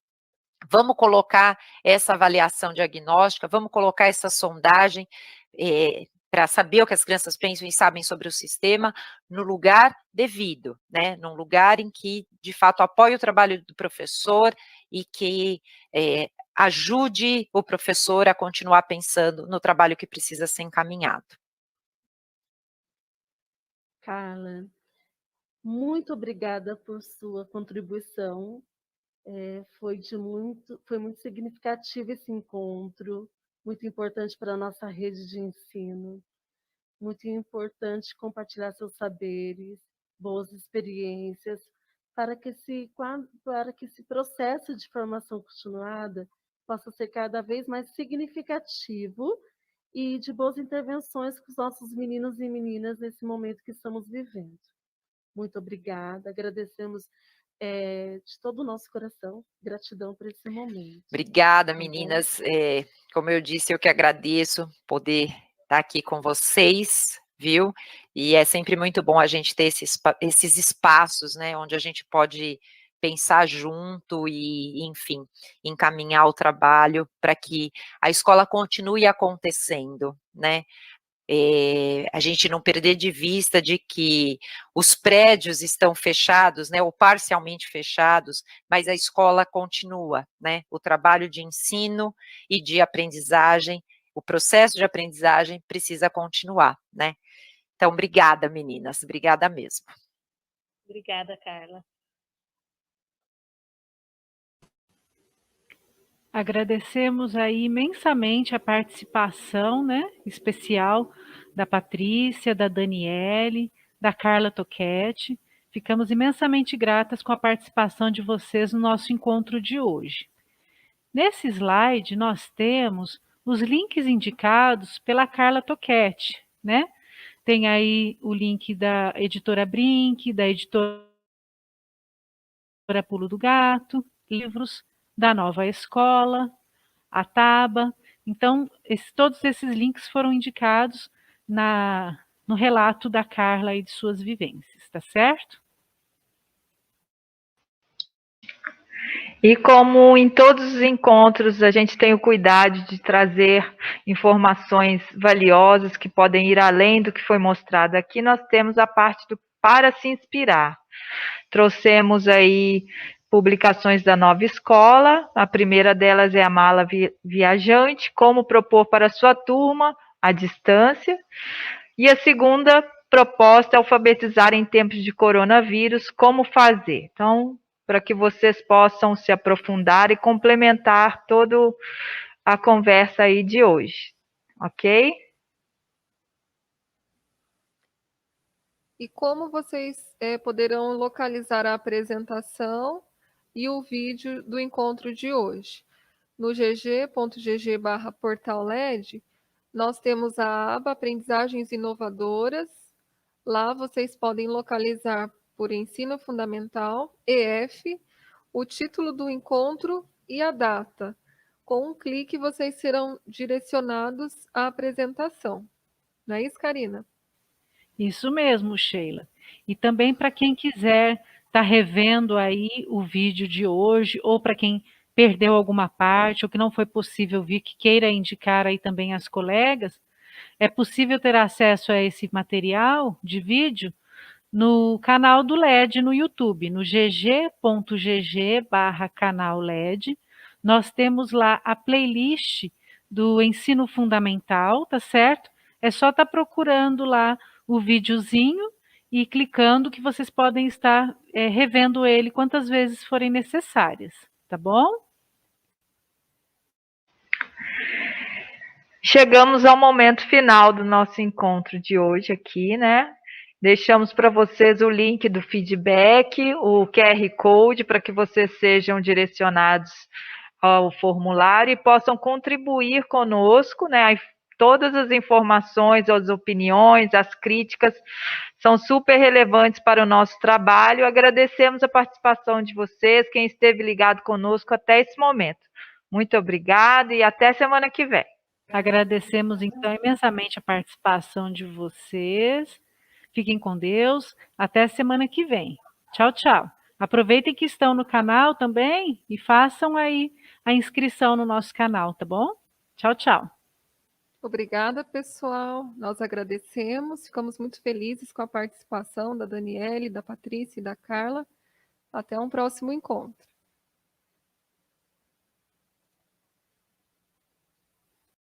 vamos colocar essa avaliação diagnóstica, vamos colocar essa sondagem para saber o que as crianças pensam e sabem sobre o sistema no lugar devido, né? Num lugar em que, de fato, apoie o trabalho do professor e que ajude o professor a continuar pensando no trabalho que precisa ser encaminhado. Carla, muito obrigada por sua contribuição. Foi muito significativo esse encontro, muito importante para a nossa rede de ensino, muito importante compartilhar seus saberes, boas experiências, para que esse processo de formação continuada possa ser cada vez mais significativo e de boas intervenções com os nossos meninos e meninas nesse momento que estamos vivendo. Muito obrigada, agradecemos de todo o nosso coração, gratidão por esse momento. Obrigada, meninas. Como eu disse, eu que agradeço poder estar aqui com vocês, viu? E é sempre muito bom a gente ter esses espaços, né, onde a gente pode pensar junto e, enfim, encaminhar o trabalho para que a escola continue acontecendo, né? A gente não perder de vista de que os prédios estão fechados, né, ou parcialmente fechados, mas a escola continua, né, o trabalho de ensino e de aprendizagem, o processo de aprendizagem precisa continuar, né. Então, obrigada, meninas, obrigada mesmo. Obrigada, Carla. Agradecemos aí imensamente a participação, né, especial da Patrícia, da Daniele, da Carla Toquete. Ficamos imensamente gratas com a participação de vocês no nosso encontro de hoje. Nesse slide, nós temos os links indicados pela Carla Toquete, né? Tem aí o link da editora Brinque, da editora Pulo do Gato, livros da Nova Escola, a Taba. Então, todos esses links foram indicados no relato da Carla e de suas vivências, tá certo? E como em todos os encontros a gente tem o cuidado de trazer informações valiosas que podem ir além do que foi mostrado aqui, nós temos a parte do Para se Inspirar. Trouxemos aí publicações da Nova Escola, a primeira delas é a Mala Viajante, como propor para sua turma à distância, e a segunda proposta é alfabetizar em tempos de coronavírus, como fazer. Então, para que vocês possam se aprofundar e complementar todo a conversa aí de hoje, ok? E como vocês poderão localizar a apresentação e o vídeo do encontro de hoje? No gg.gg/portalled, nós temos a aba Aprendizagens Inovadoras. Lá vocês podem localizar por ensino fundamental, EF, o título do encontro e a data. Com um clique, vocês serão direcionados à apresentação. Não é isso, Karina? Isso mesmo, Sheila. E também para quem quiser estar revendo aí o vídeo de hoje, ou para quem perdeu alguma parte, ou que não foi possível vir, que queira indicar aí também às colegas, é possível ter acesso a esse material de vídeo no canal do LED no YouTube, no gg.gg/canal LED. Nós temos lá a playlist do ensino fundamental, tá certo? É só estar procurando lá o videozinho e clicando que vocês podem estar revendo ele quantas vezes forem necessárias, tá bom? Chegamos ao momento final do nosso encontro de hoje aqui, né? Deixamos para vocês o link do feedback, o QR Code, para que vocês sejam direcionados ao formulário e possam contribuir conosco, né? Todas as informações, as opiniões, as críticas são super relevantes para o nosso trabalho. Agradecemos a participação de vocês, quem esteve ligado conosco até esse momento. Muito obrigada e até semana que vem. Agradecemos, então, imensamente a participação de vocês. Fiquem com Deus. Até semana que vem. Tchau, tchau. Aproveitem que estão no canal também e façam aí a inscrição no nosso canal, tá bom? Tchau, tchau. Obrigada, pessoal. Nós agradecemos, ficamos muito felizes com a participação da Daniele, da Patrícia e da Carla. Até um próximo encontro.